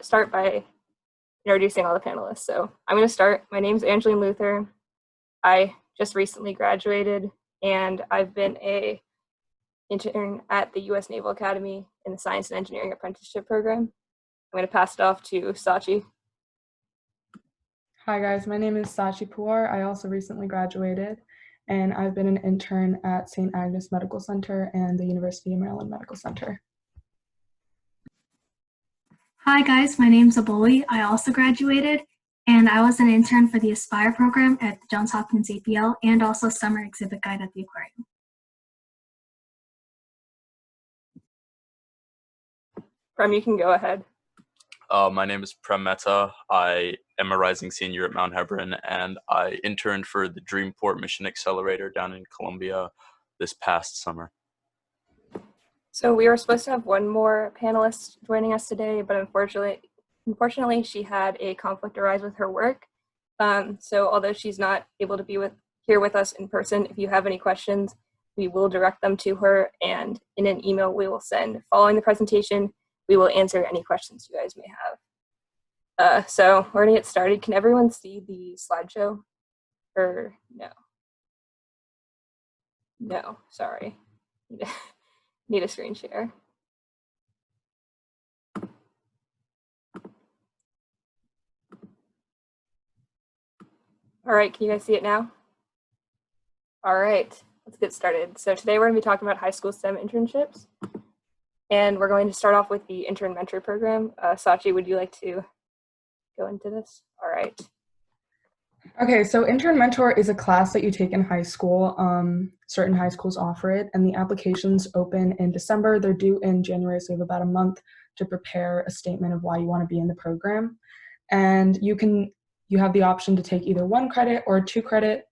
start by introducing all the panelists. So I'm going to start. My name is Angeline Luther. I just recently graduated, and I've been an intern at the U.S. Naval Academy in the Science and Engineering Apprenticeship Program. I'm going to pass it off to Sachi. Hi guys, my name is Sachi Pawar. I also recently graduated, and I've been an intern at St. Agnes Medical Center and the University of Maryland Medical Center. Hi guys, my name's Aboli. I also graduated, and I was an intern for the Aspire program at the Johns Hopkins APL and also summer exhibit guide at the Aquarium. Prem, you can go ahead. My name is Prem Mehta. I am a rising senior at Mount Hebron, and I interned for the Dreamport Mission Accelerator down in Columbia this past summer. So we were supposed to have one more panelist joining us today, but unfortunately she had a conflict arise with her work. So although she's not able to be here with us in person, if you have any questions, we will direct them to her, and in an email we will send following the presentation, we will answer any questions you guys may have. So we're gonna get started. Can everyone see the slideshow? Or no? No, sorry. Need a screen share. All right, can you guys see it now? All right, let's get started. So today we're gonna be talking about high school STEM internships. And we're going to start off with the intern mentor program. Sachi, would you like to go into this? All right. Okay, so intern mentor is a class that you take in high school. Certain high schools offer it, and the applications open in December. They're due in January, so you have about a month to prepare a statement of why you want to be in the program. And you have the option to take either 1 credit or 2 credit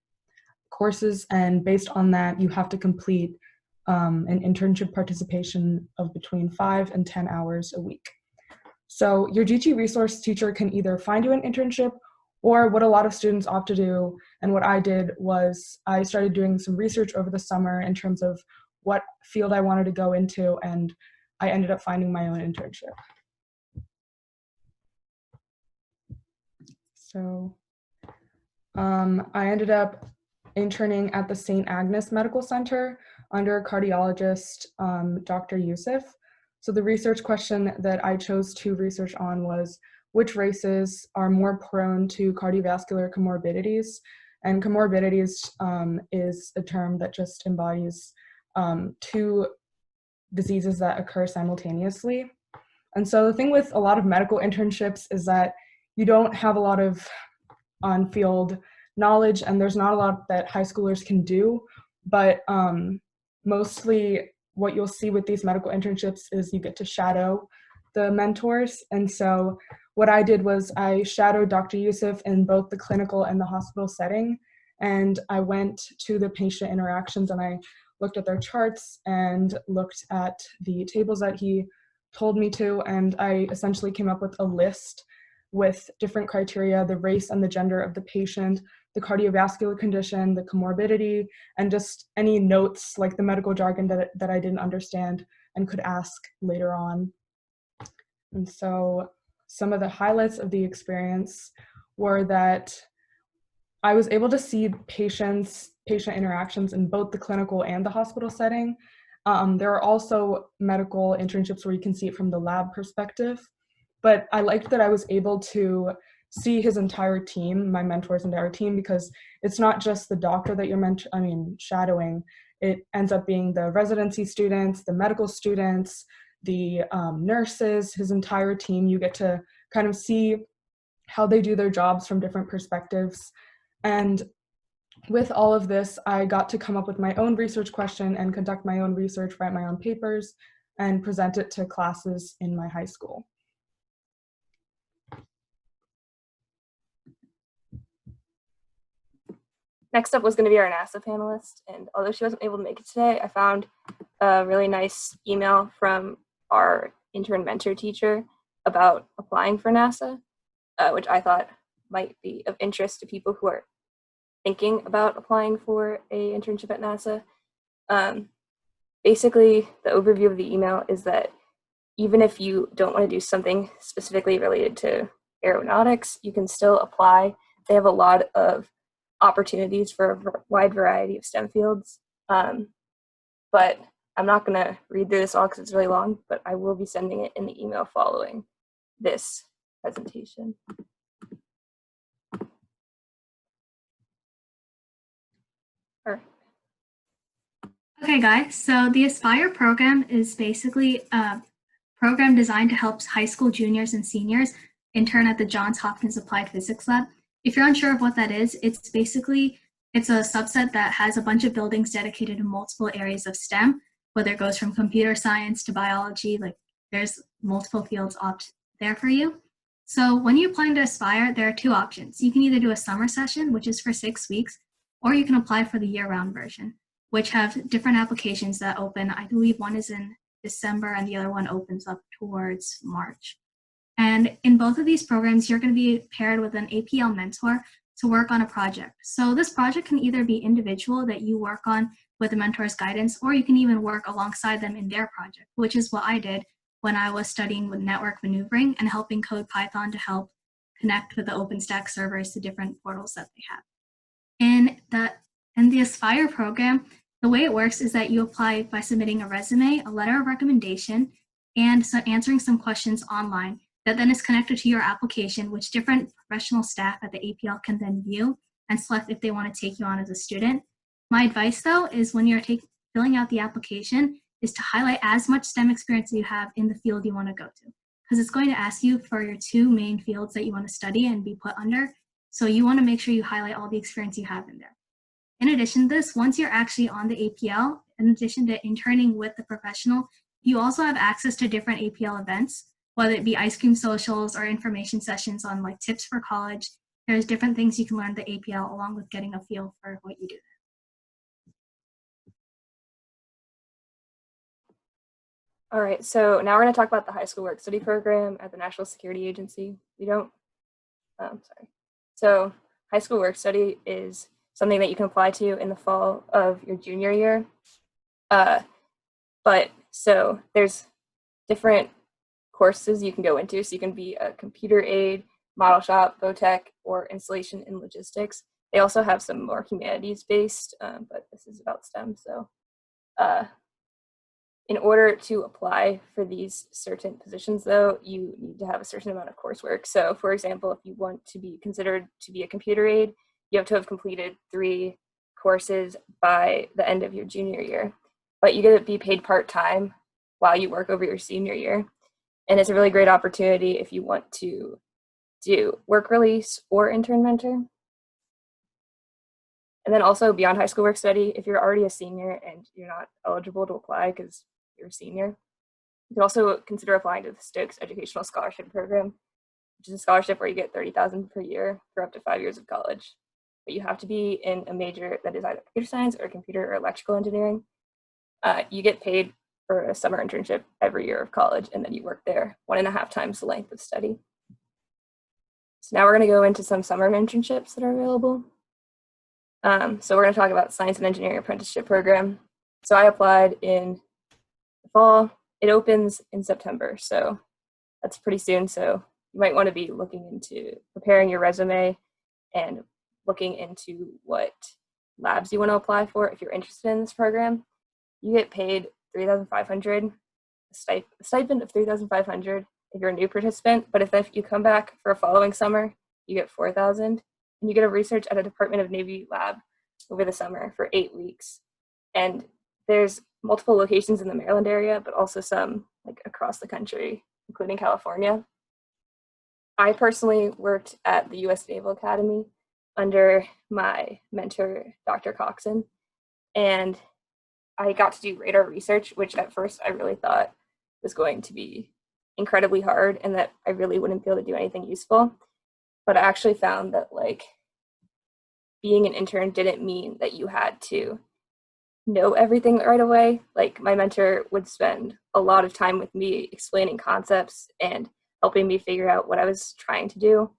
courses, and based on that, you have to complete an internship participation of between 5 and 10 hours a week. So your GT resource teacher can either find you an internship, or what a lot of students opt to do, and what I did was I started doing some research over the summer in terms of what field I wanted to go into, and I ended up finding my own internship. So I ended up interning at the St. Agnes Medical Center under cardiologist Dr. Yusuf. So the research question that I chose to research on was which races are more prone to cardiovascular comorbidities. And comorbidities is a term that just embodies 2 diseases that occur simultaneously. And so the thing with a lot of medical internships is that you don't have a lot of on-field knowledge, and there's not a lot that high schoolers can do, but mostly what you'll see with these medical internships is you get to shadow the mentors. And so what I did was I shadowed Dr. Yusuf in both the clinical and the hospital setting, and I went to the patient interactions and I looked at their charts and looked at the tables that he told me to, and I essentially came up with a list with different criteria: the race and the gender of the patient, the cardiovascular condition, the comorbidity, and just any notes like the medical jargon that I didn't understand and could ask later on. And so some of the highlights of the experience were that I was able to see patient interactions in both the clinical and the hospital setting. There are also medical internships where you can see it from the lab perspective, but I liked that I was able to see his entire team, my mentor's entire team, because it's not just the doctor that you're shadowing. It ends up being the residency students, the medical students, the nurses, his entire team. You get to kind of see how they do their jobs from different perspectives. And with all of this, I got to come up with my own research question and conduct my own research, write my own papers, and present it to classes in my high school. Next up was going to be our NASA panelist, and although she wasn't able to make it today, I found a really nice email from our intern mentor teacher about applying for NASA, which I thought might be of interest to people who are thinking about applying for an internship at NASA. Basically, the overview of the email is that even if you don't want to do something specifically related to aeronautics, you can still apply. They have a lot of opportunities for a wide variety of STEM fields. But I'm not going to read through this all because it's really long, but I will be sending it in the email following this presentation. All right. Okay, guys, so the Aspire program is basically a program designed to help high school juniors and seniors intern at the Johns Hopkins Applied Physics Lab. If you're unsure of what that is, it's a subset that has a bunch of buildings dedicated to multiple areas of STEM, whether it goes from computer science to biology, like there's multiple fields up there for you. So when you apply to Aspire, there are two options. You can either do a summer session, which is for 6 weeks, or you can apply for the year-round version, which have different applications that open. I believe one is in December and the other one opens up towards March. And in both of these programs, you're going to be paired with an APL mentor to work on a project. So this project can either be individual that you work on with the mentor's guidance, or you can even work alongside them in their project, which is what I did when I was studying with network maneuvering and helping code Python to help connect with the OpenStack servers to different portals that they have. In the Aspire program, the way it works is that you apply by submitting a resume, a letter of recommendation, and answering some questions online that then is connected to your application, which different professional staff at the APL can then view and select if they want to take you on as a student. My advice, though, is when you're filling out the application, is to highlight as much STEM experience that you have in the field you want to go to, because it's going to ask you for your 2 main fields that you want to study and be put under. So you want to make sure you highlight all the experience you have in there. In addition to this, once you're actually on the APL, in addition to interning with the professional, you also have access to different APL events, whether it be ice cream socials or information sessions on like tips for college. There's different things you can learn at the APL along with getting a feel for what you do. All right, so now we're going to talk about the high school work study program at the National Security Agency. So high school work study is something that you can apply to in the fall of your junior year. So there's different courses you can go into. So you can be a computer aide, model shop, VOTech, or installation and logistics. They also have some more humanities-based, but this is about STEM. So in order to apply for these certain positions, though, you need to have a certain amount of coursework. So for example, if you want to be considered to be a computer aide, you have to have completed 3 courses by the end of your junior year. But you get to be paid part-time while you work over your senior year. And it's a really great opportunity if you want to do work release or intern mentor. And then also beyond high school work study, if you're already a senior and you're not eligible to apply because you're a senior, you can also consider applying to the Stokes Educational Scholarship Program, which is a scholarship where you get $30,000 per year for up to 5 years of college. But you have to be in a major that is either computer science or computer or electrical engineering. You get paid for a summer internship every year of college, and then you work there 1.5 times the length of study. So now we're going to go into some summer internships that are available. So we're going to talk about Science and Engineering Apprenticeship Program. So I applied in the fall. It opens in September, so that's pretty soon. So you might want to be looking into preparing your resume and looking into what labs you want to apply for if you're interested in this program. You get paid $3,500, a stipend of $3,500 if you're a new participant, but if you come back for a following summer, you get $4,000, and you get to research at a Department of Navy lab over the summer for 8 weeks. And there's multiple locations in the Maryland area, but also some like across the country, including California. I personally worked at the U.S. Naval Academy under my mentor, Dr. Coxon, and I got to do radar research, which at first I really thought was going to be incredibly hard and that I really wouldn't be able to do anything useful. But I actually found that like being an intern didn't mean that you had to know everything right away. Like my mentor would spend a lot of time with me explaining concepts and helping me figure out what I was trying to do.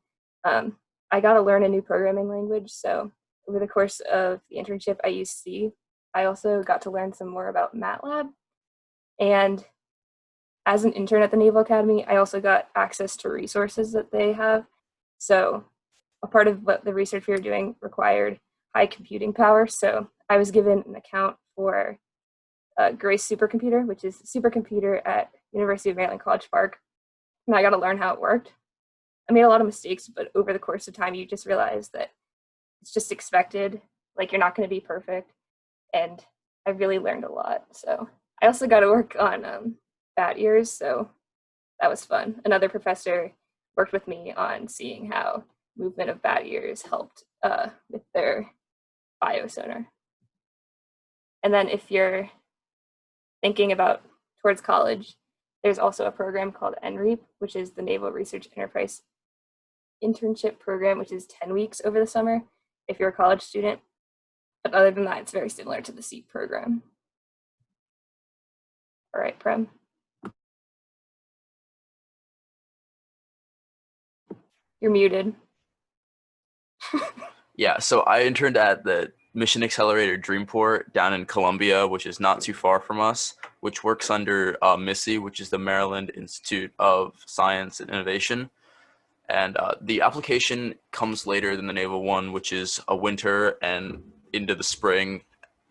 I got to learn a new programming language. So over the course of the internship, I used C. I also got to learn some more about MATLAB. And as an intern at the Naval Academy, I also got access to resources that they have. So a part of what the research we were doing required high computing power. So I was given an account for Grace supercomputer, which is a supercomputer at University of Maryland College Park. And I got to learn how it worked. I made a lot of mistakes, but over the course of time, you just realize that it's just expected. Like, you're not going to be perfect. And I really learned a lot. So I also got to work on bat ears. So that was fun. Another professor worked with me on seeing how movement of bat ears helped with their biosonar. And then if you're thinking about towards college, there's also a program called NREAP, which is the Naval Research Enterprise Internship program, which is 10 weeks over the summer if you're a college student. But other than that, it's very similar to the SEEP program. All right, Prem. You're muted. Yeah, so I interned at the Mission Accelerator Dreamport down in Columbia, which is not too far from us, which works under MISI, which is the Maryland Institute of Science and Innovation. And the application comes later than the naval one, which is a winter and into the spring.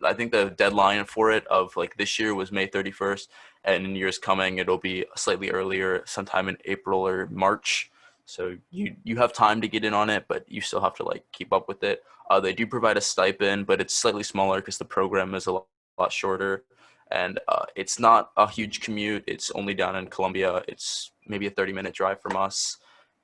I think the deadline for it of like this year was May 31st, and in years coming it'll be slightly earlier, sometime in April or March. So you have time to get in on it, but you still have to like keep up with it. They do provide a stipend, but it's slightly smaller because the program is a lot shorter, and it's not a huge commute. It's only down in Columbia. It's maybe a 30-minute drive from us.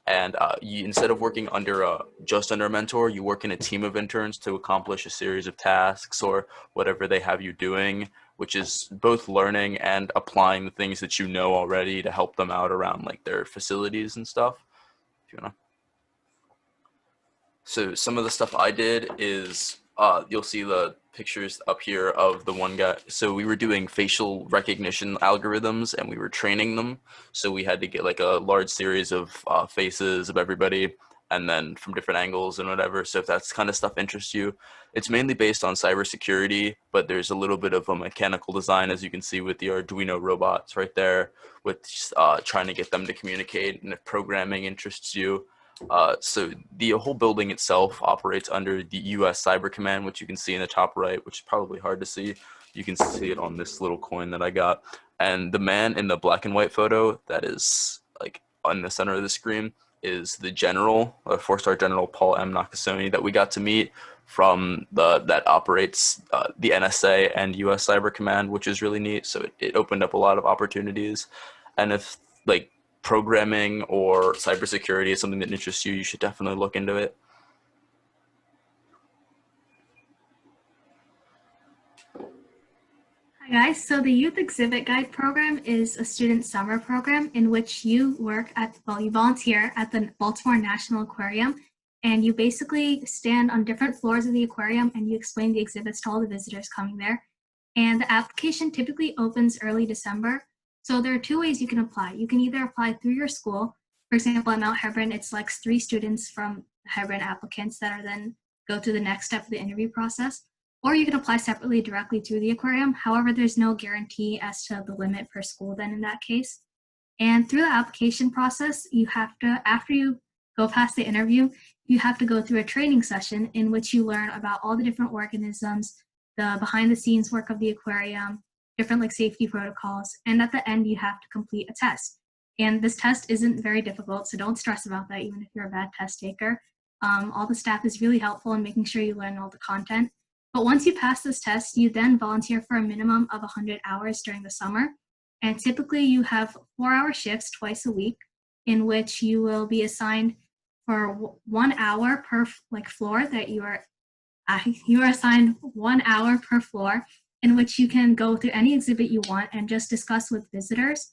And instead of working under just under a mentor, you work in a team of interns to accomplish a series of tasks or whatever they have you doing, which is both learning and applying the things that you know already to help them out around like their facilities and stuff. If you wanna. So some of the stuff I did is you'll see the pictures up here of the one guy. So we were doing facial recognition algorithms and we were training them. So we had to get like a large series of faces of everybody and then from different angles and whatever. So if that's kind of stuff interests you, it's mainly based on cybersecurity, but there's a little bit of a mechanical design, as you can see with the Arduino robots right there, with trying to get them to communicate. And if programming interests you, so the whole building itself operates under the U.S. Cyber Command, which you can see in the top right, which is probably hard to see. You can see it on this little coin that I got. And the man in the black and white photo that is like on the center of the screen is the general, a 4-star General Paul M. Nakasone that we got to meet from that operates the NSA and U.S. Cyber Command, which is really neat. So it opened up a lot of opportunities. And if like programming or cybersecurity is something that interests you, you should definitely look into it. Hi guys, so the Youth Exhibit Guide program is a student summer program in which you work at, well, you volunteer at the Baltimore National Aquarium, and you basically stand on different floors of the aquarium and you explain the exhibits to all the visitors coming there. And the application typically opens early December. So there are 2 ways you can apply. You can either apply through your school. For example, at Mount Hebron, it selects 3 students from Hebron applicants that are then go through the next step of the interview process. Or you can apply separately directly through the aquarium. However, there's no guarantee as to the limit per school then in that case. And through the application process, you have to, after you go past the interview, you have to go through a training session in which you learn about all the different organisms, the behind the scenes work of the aquarium, different like safety protocols, and at the end you have to complete a test. And this test isn't very difficult, so don't stress about that even if you're a bad test taker. All the staff is really helpful in making sure you learn all the content. But once you pass this test, you then volunteer for a minimum of 100 hours during the summer. And typically you have 4-hour shifts twice a week in which you will be assigned for 1 hour per floor that you are assigned 1 hour per floor in which you can go through any exhibit you want and just discuss with visitors.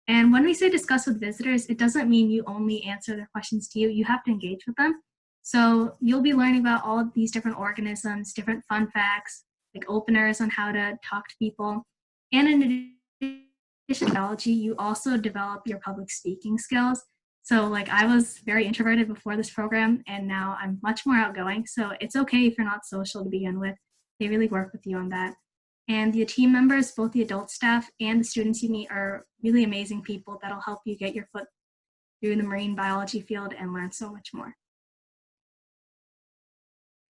And when we say discuss with visitors, it doesn't mean you only answer their questions to you. You have to engage with them. So you'll be learning about all of these different organisms, different fun facts, like openers on how to talk to people. And in addition to technology, you also develop your public speaking skills. So like I was very introverted before this program, and now I'm much more outgoing. So it's okay if you're not social to begin with. They really work with you on that. And the team members, both the adult staff and the students you meet, are really amazing people that'll help you get your foot through the marine biology field and learn so much more.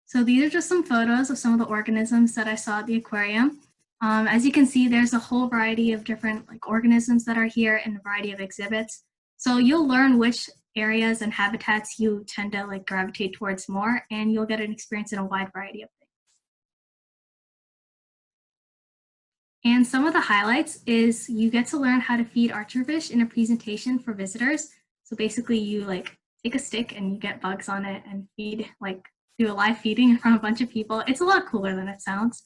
So these are just some photos of some of the organisms that I saw at the aquarium. As you can see, there's a whole variety of different organisms that are here and a variety of exhibits. So you'll learn which areas and habitats you tend to gravitate towards more, and you'll get an experience in a wide variety of things. And some of the highlights is you get to learn how to feed archerfish in a presentation for visitors. So basically you take a stick and you get bugs on it and feed, do a live feeding in front of a bunch of people. It's a lot cooler than it sounds.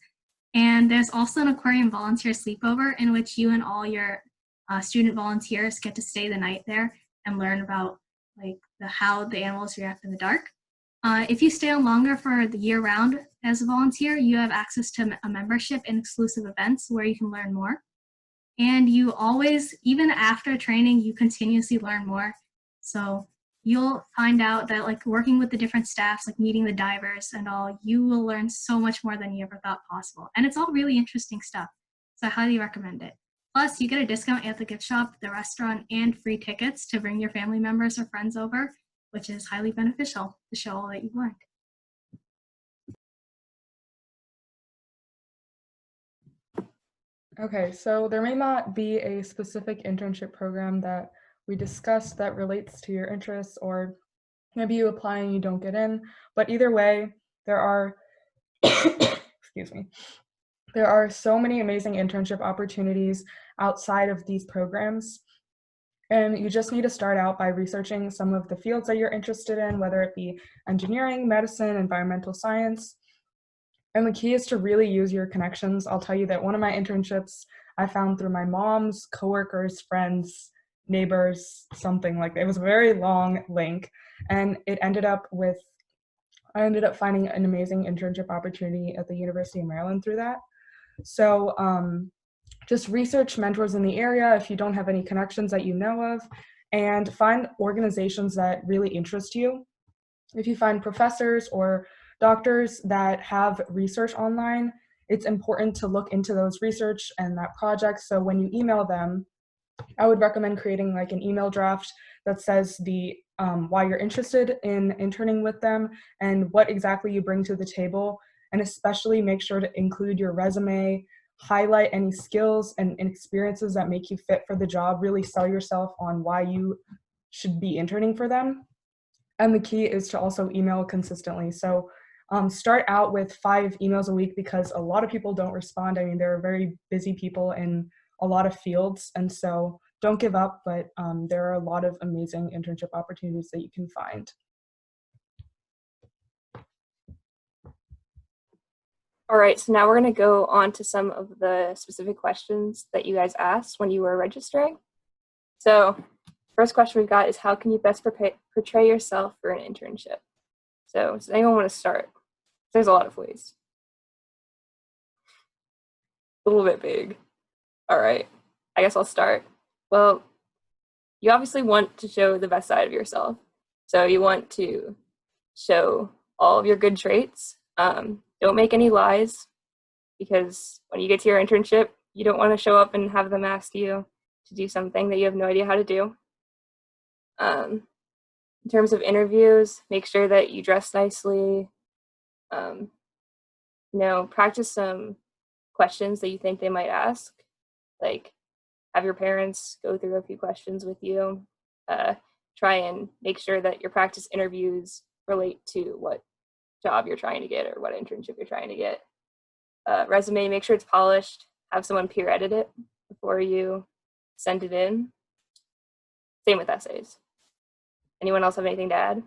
And there's also an aquarium volunteer sleepover in which you and all your student volunteers get to stay the night there and learn about how the animals react in the dark. If you stay on longer for the year round as a volunteer, you have access to a membership and exclusive events where you can learn more. And you always, even after training, you continuously learn more. So you'll find out that working with the different staffs, meeting the divers and all, you will learn so much more than you ever thought possible. And it's all really interesting stuff. So I highly recommend it. Plus, you get a discount at the gift shop, the restaurant, and free tickets to bring your family members or friends over, which is highly beneficial to show all that you've learned. Okay, so there may not be a specific internship program that we discussed that relates to your interests, or maybe you apply and you don't get in, but either way, there are, excuse me, there are so many amazing internship opportunities outside of these programs. And you just need to start out by researching some of the fields that you're interested in, whether it be engineering, medicine, environmental science. And the key is to really use your connections. I'll tell you that one of my internships I found through my mom's coworkers, friends, neighbors, something like that. It was a very long link, and I ended up finding an amazing internship opportunity at the University of Maryland through that. So just research mentors in the area if you don't have any connections that you know of, and find organizations that really interest you. If you find professors or doctors that have research online, it's important to look into those research and that project. So when you email them, I would recommend creating an email draft that says why you're interested in interning with them and what exactly you bring to the table, and especially make sure to include your resume, highlight any skills and experiences that make you fit for the job, really sell yourself on why you should be interning for them. And the key is to also email consistently. So start out with 5 emails a week, because a lot of people don't respond. I mean, there are very busy people in a lot of fields, and so don't give up, but there are a lot of amazing internship opportunities that you can find. All right, so now we're going to go on to some of the specific questions that you guys asked when you were registering. So first question we've got is, how can you best portray yourself for an internship? So does anyone want to start? There's a lot of ways. A little bit big. All right, I guess I'll start. Well, you obviously want to show the best side of yourself. So you want to show all of your good traits. Don't make any lies, because when you get to your internship, you don't want to show up and have them ask you to do something that you have no idea how to do. In terms of interviews, make sure that you dress nicely. Practice some questions that you think they might ask. Have your parents go through a few questions with you. Try and make sure that your practice interviews relate to what job you're trying to get or what internship you're trying to get. Resume, make sure it's polished. Have someone peer edit it before you send it in. Same with essays. Anyone else have anything to add?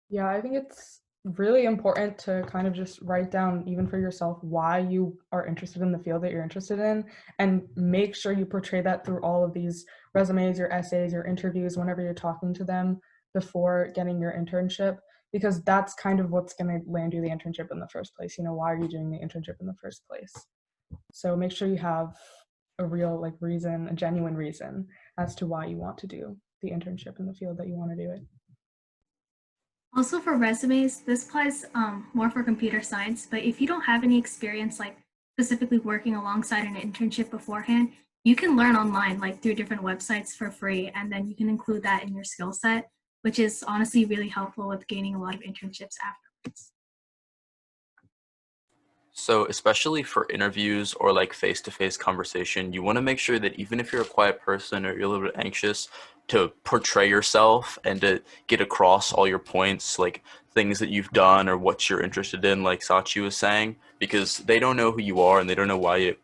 Yeah, I think it's really important to kind of just write down, even for yourself, why you are interested in the field that you're interested in, and make sure you portray that through all of these resumes, your essays, your interviews, whenever you're talking to them before getting your internship, because that's kind of what's going to land you the internship in the first place. Why are you doing the internship in the first place? So make sure you have a real reason, a genuine reason as to why you want to do the internship in the field that you want to do it. Also for resumes, this applies more for computer science, but if you don't have any experience specifically working alongside an internship beforehand, you can learn online, like through different websites for free, and then you can include that in your skill set, which is honestly really helpful with gaining a lot of internships afterwards. So, especially for interviews or like face-to-face conversation, you want to make sure that even if you're a quiet person or you're a little bit anxious, to portray yourself and to get across all your points, like things that you've done or what you're interested in, like Sachi was saying, because they don't know who you are and they don't know why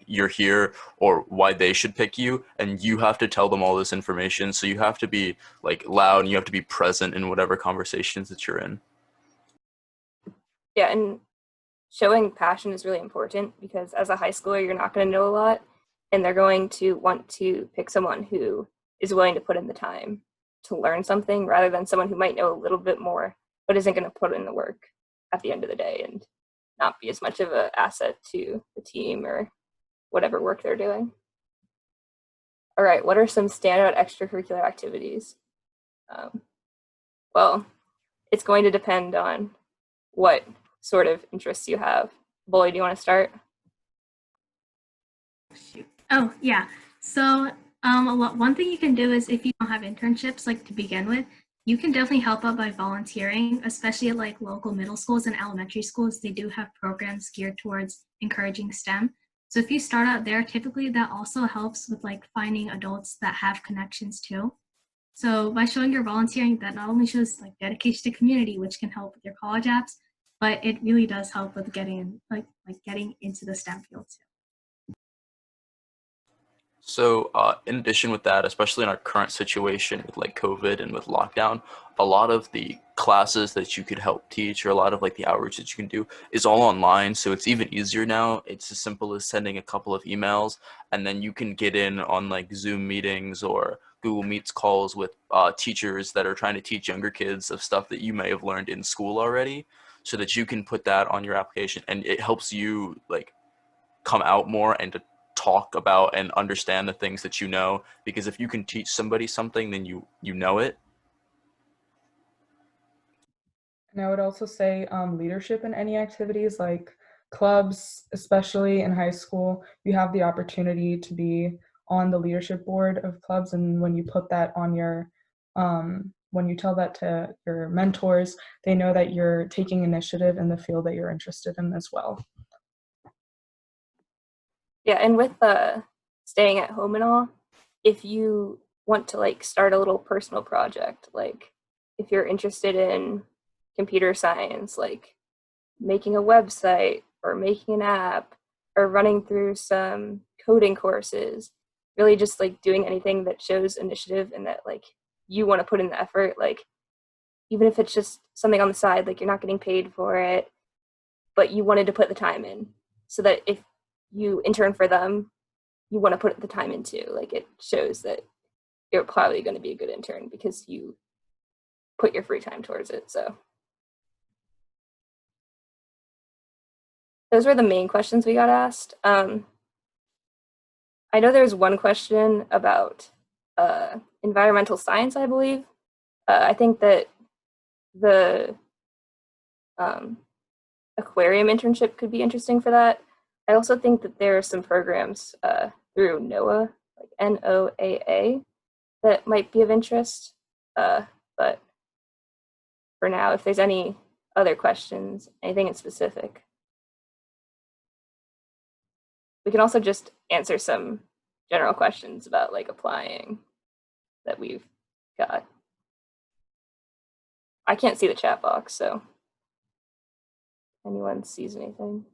you're here or why they should pick you, and you have to tell them all this information. So you have to be like loud and you have to be present in whatever conversations that you're in. Yeah, and showing passion is really important because as a high schooler, you're not going to know a lot, and they're going to want to pick someone who is willing to put in the time to learn something rather than someone who might know a little bit more but isn't going to put in the work at the end of the day and not be as much of an asset to the team or whatever work they're doing. All right, what are some standout extracurricular activities? Well, it's going to depend on what sort of interests you have. Boy, do you want to start? Oh, yeah. So one thing you can do is if you don't have internships, like to begin with, you can definitely help out by volunteering, especially at like local middle schools and elementary schools. They do have programs geared towards encouraging STEM. So if you start out there, typically that also helps with like finding adults that have connections too. So by showing your volunteering, that not only shows like dedication to community, which can help with your college apps, but it really does help with getting getting into the STEM field too. So, in addition with that, especially in our current situation with like COVID and with lockdown, a lot of the classes that you could help teach or a lot of like the outreach that you can do is all online. So it's even easier now. It's as simple as sending a couple of emails and then you can get in on like Zoom meetings or Google Meets calls with teachers that are trying to teach younger kids of stuff that you may have learned in school already so that you can put that on your application and it helps you like come out more and to talk about and understand the things that you know, because if you can teach somebody something then you know it. And I would also say leadership in any activities like clubs, especially in high school, you have the opportunity to be on the leadership board of clubs. And when you put that on your, when you tell that to your mentors, they know that you're taking initiative in the field that you're interested in as well. Yeah, and with staying at home and all, if you want to like start a little personal project, like if you're interested in computer science, like making a website or making an app or running through some coding courses, really just like doing anything that shows initiative and that like you want to put in the effort, like even if it's just something on the side, like you're not getting paid for it, but you wanted to put the time in so that if you intern for them, you want to put the time into, like it shows that you're probably going to be a good intern because you put your free time towards it. So those were the main questions we got asked. I know there's one question about environmental science, I believe. I think that the Aquarium internship could be interesting for that. I also think that there are some programs through NOAA, like NOAA, that might be of interest. But for now, if there's any other questions, anything in specific, we can also just answer some general questions about like applying that we've got. I can't see the chat box, so if anyone sees anything.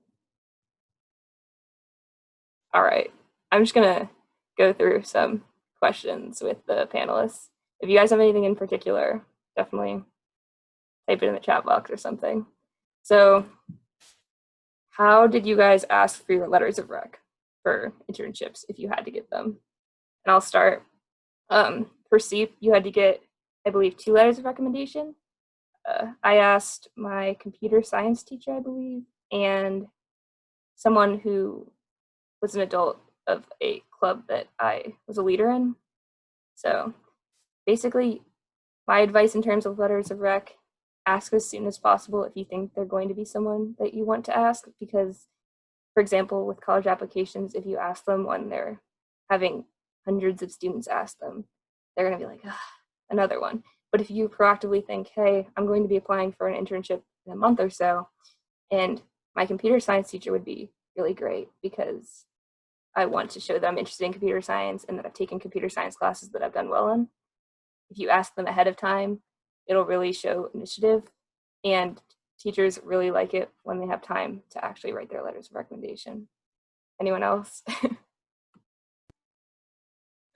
All right, I'm just gonna go through some questions with the panelists. If you guys have anything in particular, definitely type it in the chat box or something. So how did you guys ask for your letters of rec for internships if you had to get them? And I'll start. For SEEP, you had to get, I believe, 2 letters of recommendation. I asked my computer science teacher, I believe, and someone who was an adult of a club that I was a leader in. So basically, my advice in terms of letters of rec, ask as soon as possible if you think they're going to be someone that you want to ask, because For example, with college applications, if you ask them when they're having hundreds of students ask them, they're going to be like, ah, another one. But if you proactively think, hey, I'm going to be applying for an internship in a month or so, and my computer science teacher would be really great because I want to show that I'm interested in computer science and that I've taken computer science classes that I've done well in. If you ask them ahead of time, it'll really show initiative, and teachers really like it when they have time to actually write their letters of recommendation. Anyone else?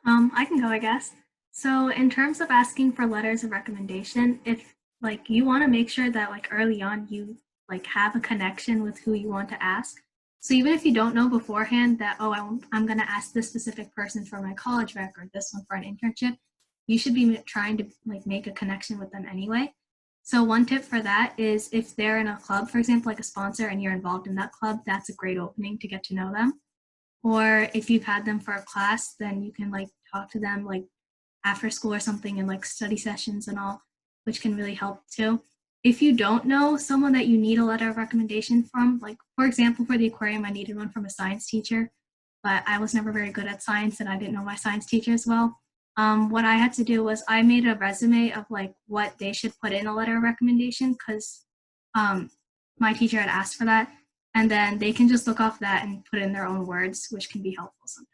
I can go, I guess. So in terms of asking for letters of recommendation, if like you want to make sure that like early on you like have a connection with who you want to ask. So even if you don't know beforehand that, oh, I'm going to ask this specific person for my college rec or this one for an internship, you should be trying to like make a connection with them anyway. So one tip for that is if they're in a club, for example, like a sponsor, and you're involved in that club, that's a great opening to get to know them. Or if you've had them for a class, then you can like talk to them like after school or something in like study sessions and all, which can really help too. If you don't know someone that you need a letter of recommendation from, like for example, for the aquarium, I needed one from a science teacher, but I was never very good at science and I didn't know my science teacher as well. What I had to do was I made a resume of like what they should put in a letter of recommendation because my teacher had asked for that. And then they can just look off that and put in their own words, which can be helpful sometimes.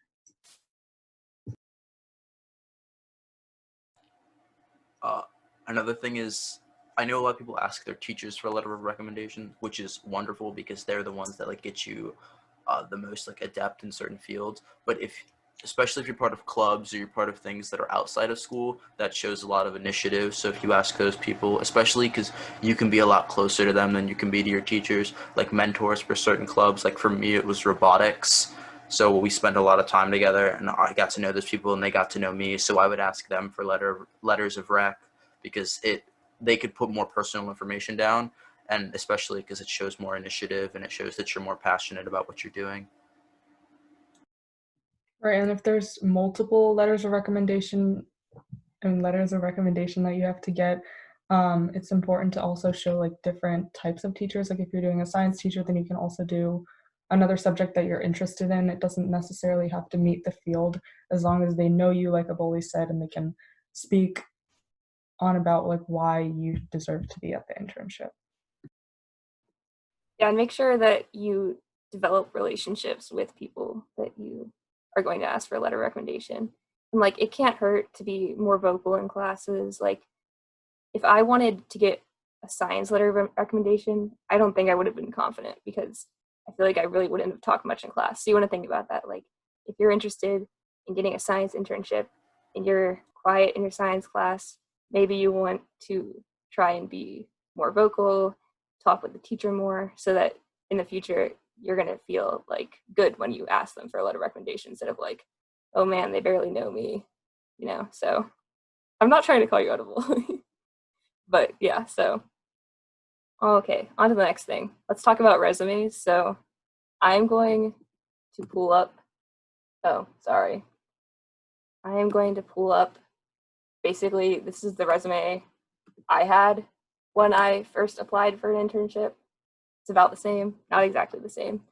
Another thing is, I know a lot of people ask their teachers for a letter of recommendation, which is wonderful because they're the ones that like get you the most like adept in certain fields. But especially if you're part of clubs or you're part of things that are outside of school, that shows a lot of initiative. So if you ask those people, especially because you can be a lot closer to them than you can be to your teachers, like mentors for certain clubs. Like for me, it was robotics. So we spent a lot of time together and I got to know those people and they got to know me. So I would ask them for letters of rec because they could put more personal information down, and especially because it shows more initiative and it shows that you're more passionate about what you're doing. Right, and if there's multiple letters of recommendation that you have to get, it's important to also show like different types of teachers. Like if you're doing a science teacher, then you can also do another subject that you're interested in. It doesn't necessarily have to meet the field as long as they know you, like Aboli said, and they can speak on about like why you deserve to be at the internship. Yeah, and make sure that you develop relationships with people that you are going to ask for a letter of recommendation. And like, it can't hurt to be more vocal in classes. Like, if I wanted to get a science letter of recommendation, I don't think I would have been confident because I feel like I really wouldn't have talked much in class. So you want to think about that. Like, if you're interested in getting a science internship and you're quiet in your science class, maybe you want to try and be more vocal, talk with the teacher more, so that in the future you're going to feel like good when you ask them for a letter of recommendation instead of like, oh man, they barely know me, you know. So I'm not trying to call you out of bullying, but yeah. So okay, on to the next thing. Let's talk about resumes. So I'm going to pull up. Oh, sorry. I am going to pull up. Basically, this is the resume I had when I first applied for an internship. It's about the same, not exactly the same,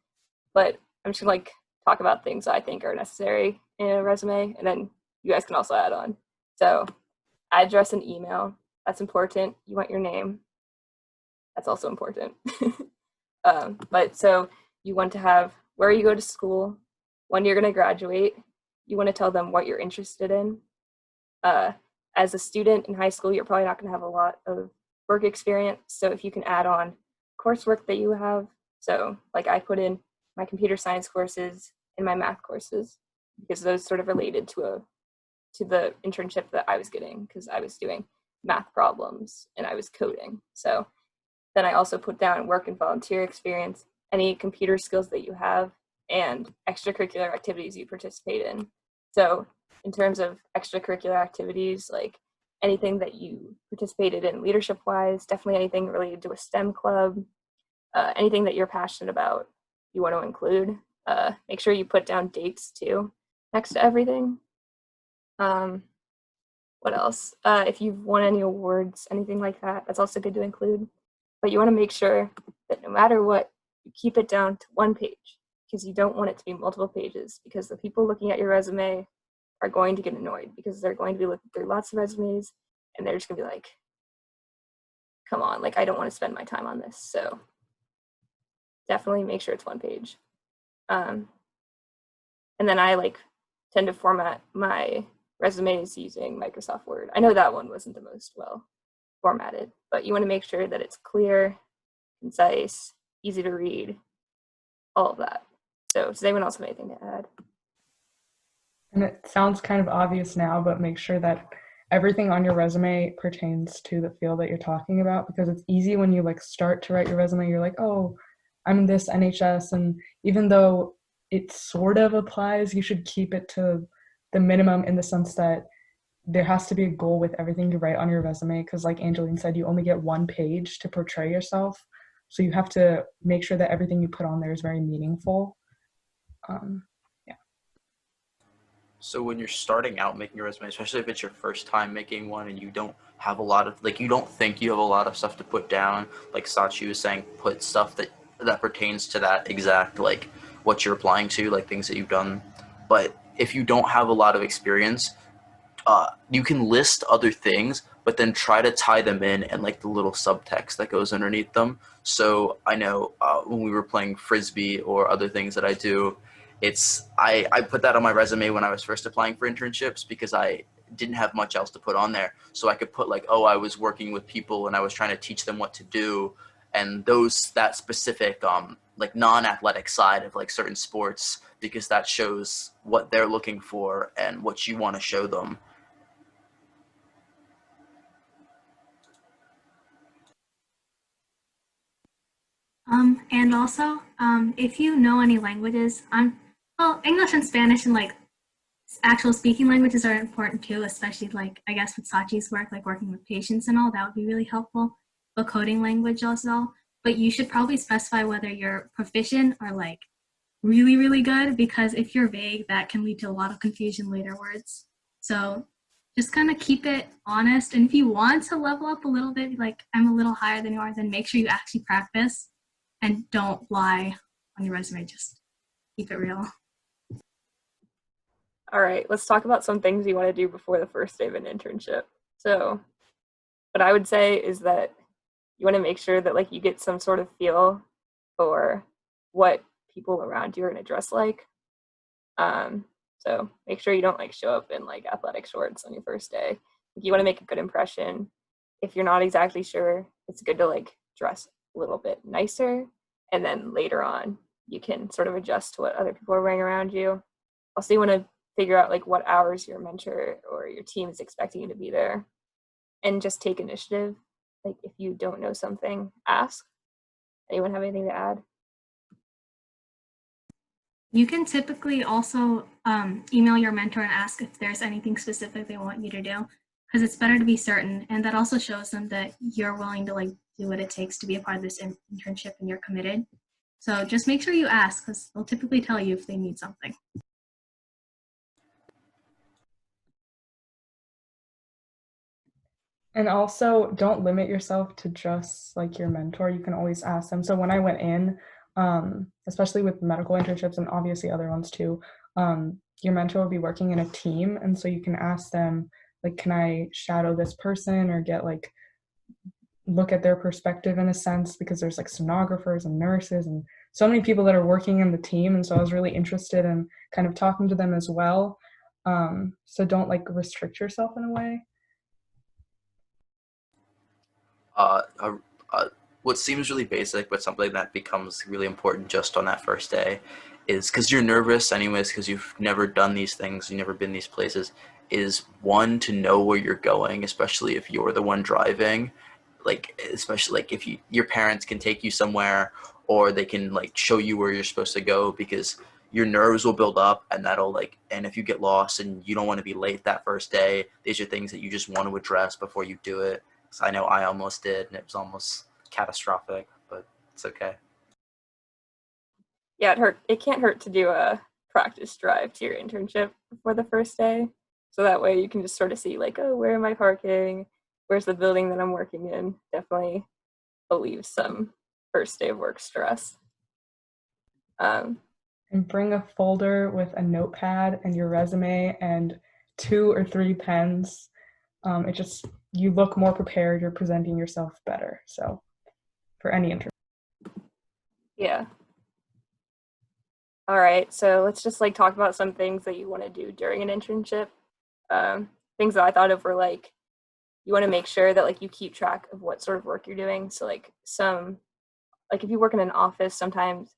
but I'm just gonna like talk about things I think are necessary in a resume, and then you guys can also add on. So, address and email, that's important. You want your name, that's also important. But so you want to have where you go to school, when you're gonna graduate. You want to tell them what you're interested in. As a student in high school, you're probably not going to have a lot of work experience. So if you can add on coursework that you have. So like I put in my computer science courses and my math courses because those sort of related to the internship that I was getting because I was doing math problems and I was coding. So then I also put down work and volunteer experience, any computer skills that you have, and extracurricular activities you participate in. So in terms of extracurricular activities, like anything that you participated in leadership-wise, definitely anything related to a STEM club, anything that you're passionate about, you want to include. Make sure you put down dates too next to everything. What else? If you've won any awards, anything like that, that's also good to include. But you want to make sure that no matter what, you keep it down to one page. because you don't want it to be multiple pages, because the people looking at your resume are going to get annoyed because they're going to be looking through lots of resumes and they're just gonna be like, come on, like I don't want to spend my time on this. So definitely make sure it's 1 page. And then I tend to format my resumes using Microsoft Word. I know that one wasn't the most well formatted, but you want to make sure that it's clear, concise, easy to read, all of that. So does anyone else have anything to add? And it sounds kind of obvious now, but make sure that everything on your resume pertains to the field that you're talking about, because it's easy when you start to write your resume, you're like, oh, I'm in this NHS, and even though it sort of applies, you should keep it to the minimum in the sense that there has to be a goal with everything you write on your resume, because like Angeline said, you only get 1 page to portray yourself. So you have to make sure that everything you put on there is very meaningful. Yeah. So when you're starting out making your resume, especially if it's your first time making one and you don't have a lot of, you don't think you have a lot of stuff to put down, like Sachi was saying, put stuff that pertains to that exact, what you're applying to, things that you've done. But if you don't have a lot of experience, you can list other things, but then try to tie them in and the little subtext that goes underneath them. So I know when we were playing Frisbee or other things that I do, I put that on my resume when I was first applying for internships because I didn't have much else to put on there. So I could put oh, I was working with people and I was trying to teach them what to do. And that specific non-athletic side of certain sports, because that shows what they're looking for and what you want to show them. And also, if you know any languages, well, English and Spanish and actual speaking languages are important too, especially I guess with Sachi's work, working with patients and all, that would be really helpful. But coding language also, but you should probably specify whether you're proficient or really, really good, because if you're vague, that can lead to a lot of confusion later words. So just kind of keep it honest. And if you want to level up a little bit, I'm a little higher than you are, then make sure you actually practice and don't lie on your resume. Just keep it real. All right, let's talk about some things you want to do before the first day of an internship. So what I would say is that you want to make sure that you get some sort of feel for what people around you are going to dress like. So make sure you don't show up in athletic shorts on your first day. You want to make a good impression. If you're not exactly sure, it's good to dress a little bit nicer, and then later on you can sort of adjust to what other people are wearing around you. Also, you want to figure out what hours your mentor or your team is expecting you to be there, and just take initiative. If you don't know something, ask. Anyone have anything to add? You can typically also email your mentor and ask if there's anything specific they want you to do, because it's better to be certain, and that also shows them that you're willing to do what it takes to be a part of this internship and you're committed. So just make sure you ask, because they'll typically tell you if they need something. And also, don't limit yourself to just your mentor. You can always ask them. So when I went in, especially with medical internships and obviously other ones too, your mentor will be working in a team. And so you can ask them, can I shadow this person or get look at their perspective in a sense, because there's sonographers and nurses and so many people that are working in the team. And so I was really interested in kind of talking to them as well. So don't restrict yourself in a way. What seems really basic, but something that becomes really important just on that first day is, because you're nervous anyways, because you've never done these things, you've never been these places, is one, to know where you're going, especially if you're the one driving. Especially if your parents can take you somewhere, or they can show you where you're supposed to go, because your nerves will build up, and that'll and if you get lost and you don't want to be late that first day, these are things that you just want to address before you do it. So I know I almost did, and it was almost catastrophic, but it's okay. Yeah, it can't hurt to do a practice drive to your internship before the first day. So that way you can just sort of see oh, where am I parking? Where's the building that I'm working in? Definitely relieves some first day of work stress. And bring a folder with a notepad and your resume and 2 or 3 pens. You look more prepared, you're presenting yourself better. So for any interview. Yeah. All right, so let's just like talk about some things that you want to do during an internship. Things that I thought of were like, you want to make sure that like you keep track of what sort of work you're doing. So like if you work in an office, sometimes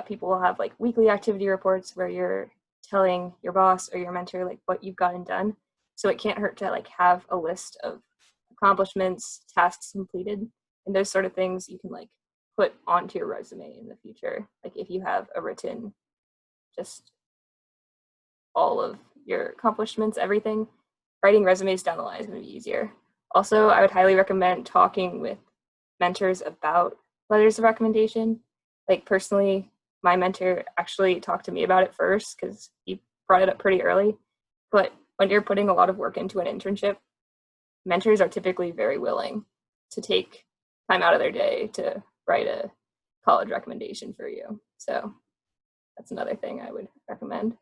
people will have like weekly activity reports where you're telling your boss or your mentor like what you've gotten done. So it can't hurt to like have a list of accomplishments, tasks completed, and those sort of things you can like put onto your resume in the future. Like if you have a written, just all of your accomplishments, everything, writing resumes down the line is going to be easier. Also, I would highly recommend talking with mentors about letters of recommendation. Like personally, my mentor actually talked to me about it first because he brought it up pretty early. But when you're putting a lot of work into an internship, mentors are typically very willing to take time out of their day to write a college recommendation for you. So that's another thing I would recommend.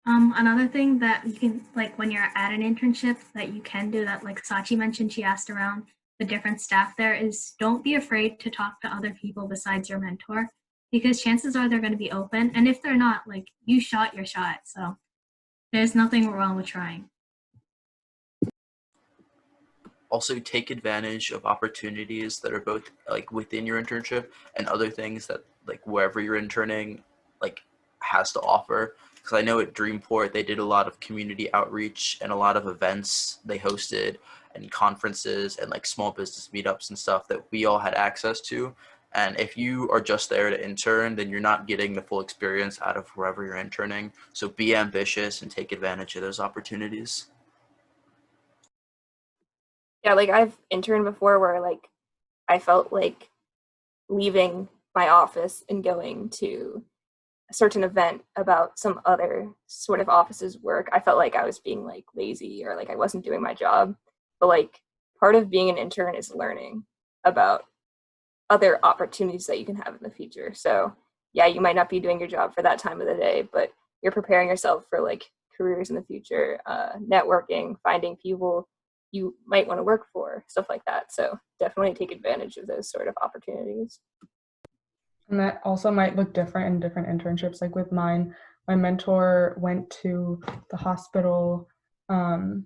Another thing that you can, like when you're at an internship that you can do that, like Sachi mentioned, she asked around the different staff there, is don't be afraid to talk to other people besides your mentor, because chances are they're going to be open. And if they're not, like you shot your shot. So there's nothing wrong with trying. Also, take advantage of opportunities that are both like within your internship and other things that like wherever you're interning like has to offer. Because I know at Dreamport they did a lot of community outreach and a lot of events they hosted and conferences and like small business meetups and stuff that we all had access to. And if you are just there to intern, then you're not getting the full experience out of wherever you're interning. So be ambitious and take advantage of those opportunities. Yeah, like I've interned before where like I felt like leaving my office and going to a certain event about some other sort of office's work. I felt like I was being like lazy or like I wasn't doing my job. But like part of being an intern is learning about other opportunities that you can have in the future. So yeah, you might not be doing your job for that time of the day, but you're preparing yourself for like careers in the future, networking, finding people you might want to work for, stuff like that. So definitely take advantage of those sort of opportunities. And that also might look different in different internships. Like with mine, my mentor went to the hospital in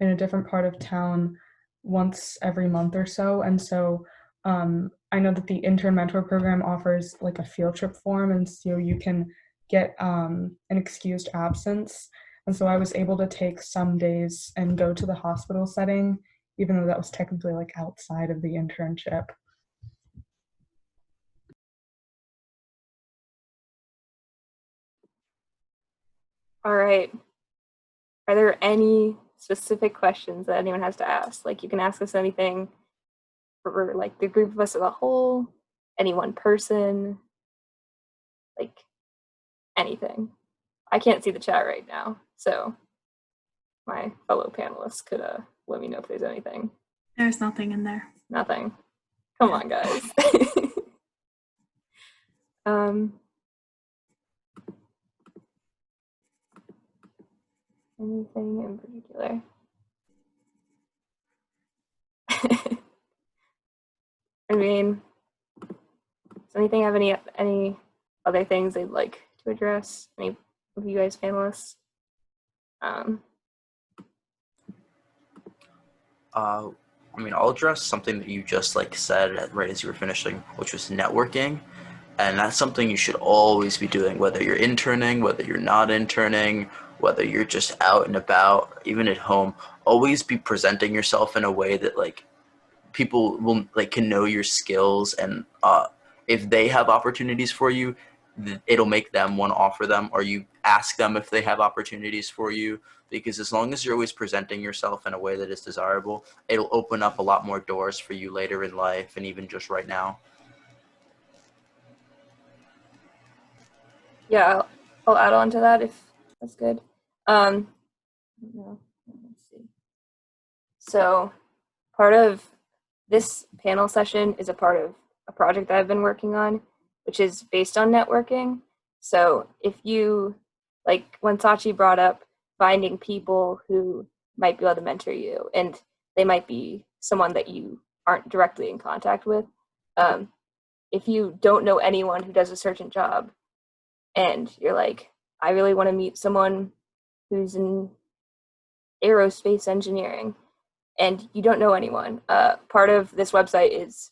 a different part of town once every month or so. And so I know that the intern mentor program offers like a field trip form, and so you can get an excused absence. And so I was able to take some days and go to the hospital setting, even though that was technically like outside of the internship. All right. Are there any specific questions that anyone has to ask? Like you can ask us anything for like the group of us as a whole, any one person, like anything. I can't see the chat right now, so my fellow panelists could let me know if there's anything. There's nothing in there. Nothing. Come on, guys. Anything in particular? I mean, does anything have any other things they'd like to address? Any of you guys panelists? I mean, I'll address something that you just like said right as you were finishing, which was networking. And that's something you should always be doing, whether you're interning, whether you're not interning, whether you're just out and about, even at home. Always be presenting yourself in a way that like people will like can know your skills, and if they have opportunities for you, it'll make them want to offer them, or you ask them if they have opportunities for you, because as long as you're always presenting yourself in a way that is desirable, it'll open up a lot more doors for you later in life and even just right now. Yeah, I'll add on to that if that's good. No, let's see. So part of this panel session is a part of a project that I've been working on, which is based on networking. So if you, like when Sachi brought up finding people who might be able to mentor you, and they might be someone that you aren't directly in contact with. If you don't know anyone who does a certain job and you're like, I really want to meet someone who's in aerospace engineering, and you don't know anyone, part of this website is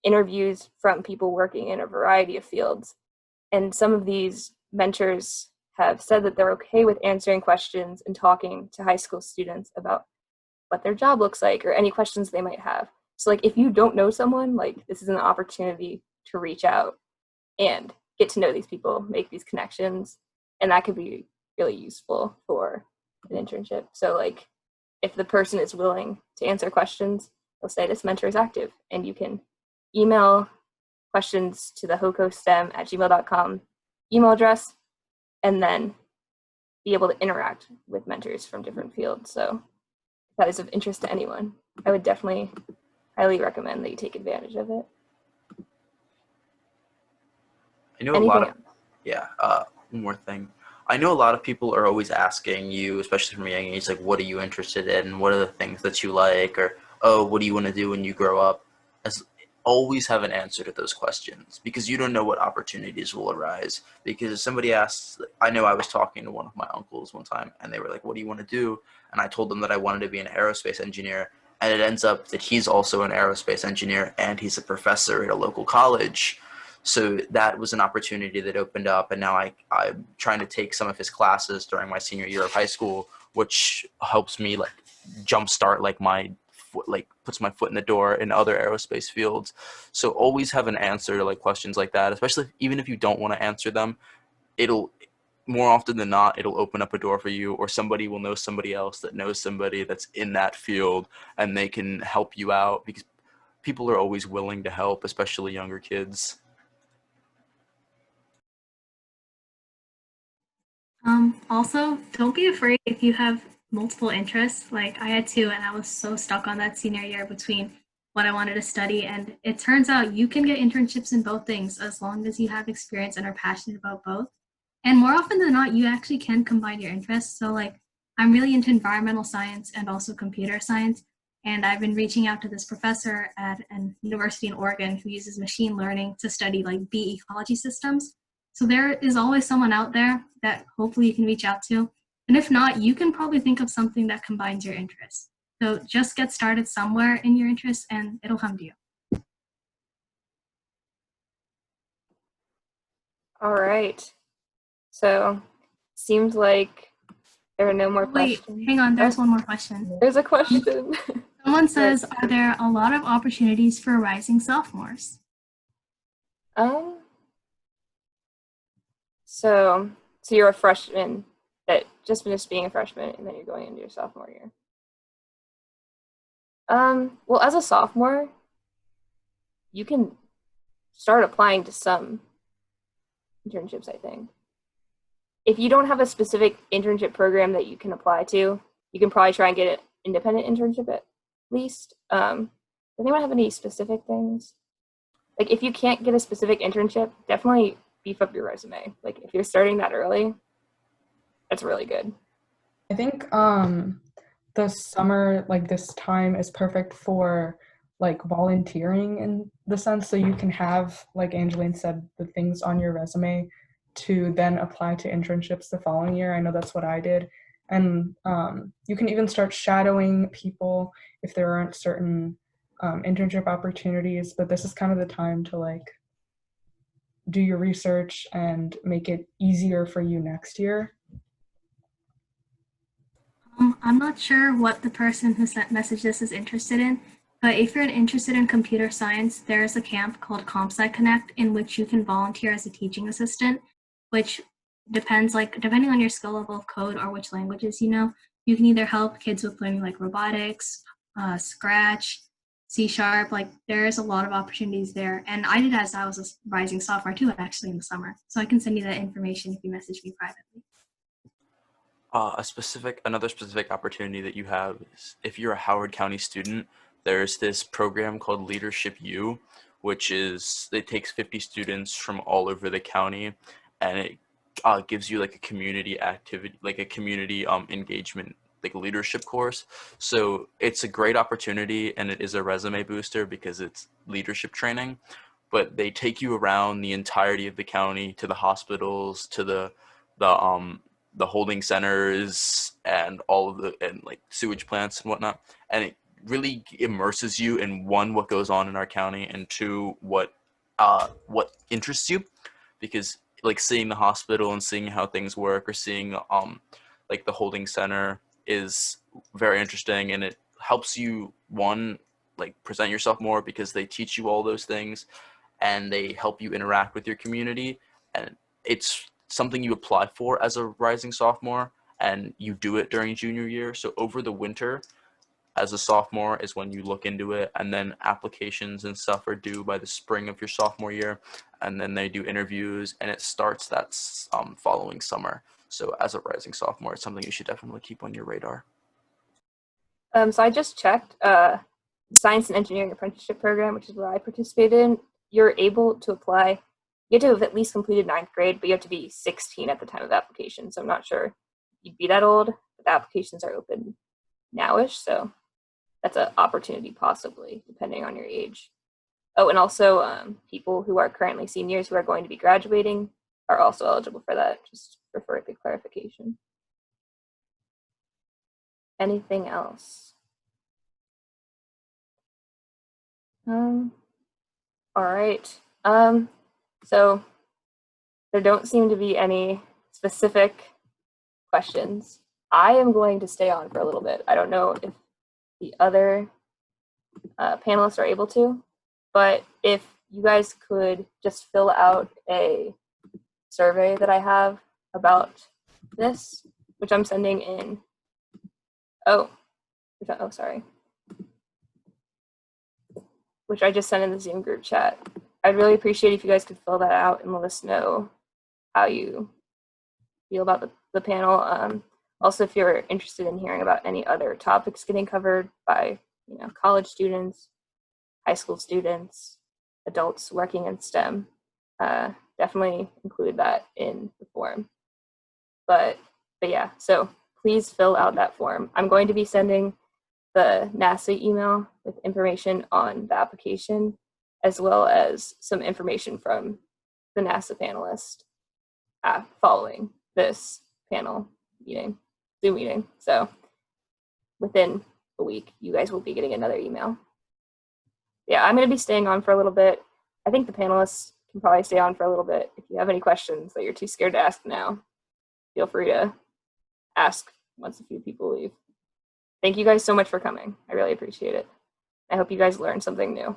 interviews from people working in a variety of fields. And some of these mentors have said that they're okay with answering questions and talking to high school students about what their job looks like or any questions they might have. So like if you don't know someone, like this is an opportunity to reach out and get to know these people, make these connections, and that could be really useful for an internship. So like if the person is willing to answer questions, they'll say this mentor is active, and you can email questions to the HoCoSTEM@gmail.com email address, and then be able to interact with mentors from different fields. So if that is of interest to anyone, I would definitely highly recommend that you take advantage of it. I know Anything a lot of, else? yeah, one more thing. I know a lot of people are always asking you, especially from a young age, like, what are you interested in? What are the things that you like? Or, oh, what do you want to do when you grow up? Always have an answer to those questions, because you don't know what opportunities will arise. Because if somebody asks, I know I was talking to one of my uncles one time, and they were like, what do you want to do? And I told them that I wanted to be an aerospace engineer. And it ends up that he's also an aerospace engineer, and he's a professor at a local college. So that was an opportunity that opened up, and now I'm trying to take some of his classes during my senior year of high school, which helps me like jumpstart like my foot, like puts my foot in the door in other aerospace fields. So always have an answer to like questions like that, especially even if you don't want to answer them. It'll more often than not, it'll open up a door for you, or somebody will know somebody else that knows somebody that's in that field, and they can help you out, because people are always willing to help, especially younger kids. Also, don't be afraid if you have multiple interests. Like I had two, and I was so stuck on that senior year between what I wanted to study. And it turns out you can get internships in both things as long as you have experience and are passionate about both. And more often than not, you actually can combine your interests. So, like, I'm really into environmental science and also computer science. And I've been reaching out to this professor at an university in Oregon who uses machine learning to study like bee ecology systems. So there is always someone out there that hopefully you can reach out to. And if not, you can probably think of something that combines your interests. So just get started somewhere in your interests and it'll come to you. All right. So seems like there are no more Wait, questions. hang on, there's Oh, one more question. there's a question. Someone says, are there a lot of opportunities for rising sophomores? So you're a freshman that just finished being a freshman, and then you're going into your sophomore year. Well, as a sophomore, you can start applying to some internships, I think. If you don't have a specific internship program that you can apply to, you can probably try and get an independent internship at least. Does anyone have any specific things? Like if you can't get a specific internship, definitely beef up your resume. Like if you're starting that early, that's really good. I think the summer, like this time, is perfect for like volunteering in the sense, so you can have, like Angeline said, the things on your resume to then apply to internships the following year. I know that's what I did. And you can even start shadowing people if there aren't certain internship opportunities, but this is kind of the time to like do your research and make it easier for you next year. I'm not sure what the person who sent message this is interested in, but if you're interested in computer science, there is a camp called CompSci Connect in which you can volunteer as a teaching assistant, which depending on your skill level of code or which languages you know, you can either help kids with learning like robotics, Scratch, C#, like there's a lot of opportunities there. And I did as I was a rising sophomore too, actually in the summer. So I can send you that information if you message me privately. Another specific opportunity that you have is if you're a Howard County student, there's this program called Leadership U, which is, it takes 50 students from all over the county, and it gives you like a community activity, like a community engagement, like a leadership course. So it's a great opportunity, and it is a resume booster because it's leadership training. But they take you around the entirety of the county, to the hospitals, to the holding centers, and all of the, and like sewage plants and whatnot. And it really immerses you in, one, what goes on in our county, and two, what interests you, because like seeing the hospital and seeing how things work, or seeing like the holding center, is very interesting, and it helps you, one, like present yourself more, because they teach you all those things, and they help you interact with your community, and it's something you apply for as a rising sophomore, and you do it during junior year. So over the winter as a sophomore is when you look into it, and then applications and stuff are due by the spring of your sophomore year, and then they do interviews, and it starts that following summer. So as a rising sophomore, it's something you should definitely keep on your radar. So I just checked Science and Engineering Apprenticeship Program, which is what I participated in. You're able to apply. You have to have at least completed 9th grade, but you have to be 16 at the time of application. So I'm not sure you'd be that old, but the applications are open nowish. So that's an opportunity possibly, depending on your age. Oh, and also people who are currently seniors who are going to be graduating are also eligible for that, just for further clarification. Anything else? All right. So there don't seem to be any specific questions. I am going to stay on for a little bit. I don't know if the other panelists are able to, but if you guys could just fill out a survey that I have about this, which I'm sending in. Sorry. Which I just sent in the Zoom group chat. I'd really appreciate if you guys could fill that out and let us know how you feel about the panel. Also, if you're interested in hearing about any other topics getting covered by, college students, high school students, adults working in STEM, definitely include that in the form. But yeah, so please fill out that form. I'm going to be sending the NASA email with information on the application, as well as some information from the NASA panelist following this panel meeting, Zoom meeting. So within a week, you guys will be getting another email. Yeah, I'm going to be staying on for a little bit. I think the panelists can probably stay on for a little bit. If you have any questions that you're too scared to ask now, feel free to ask once a few people leave. Thank you guys so much for coming. I really appreciate it. I hope you guys learned something new.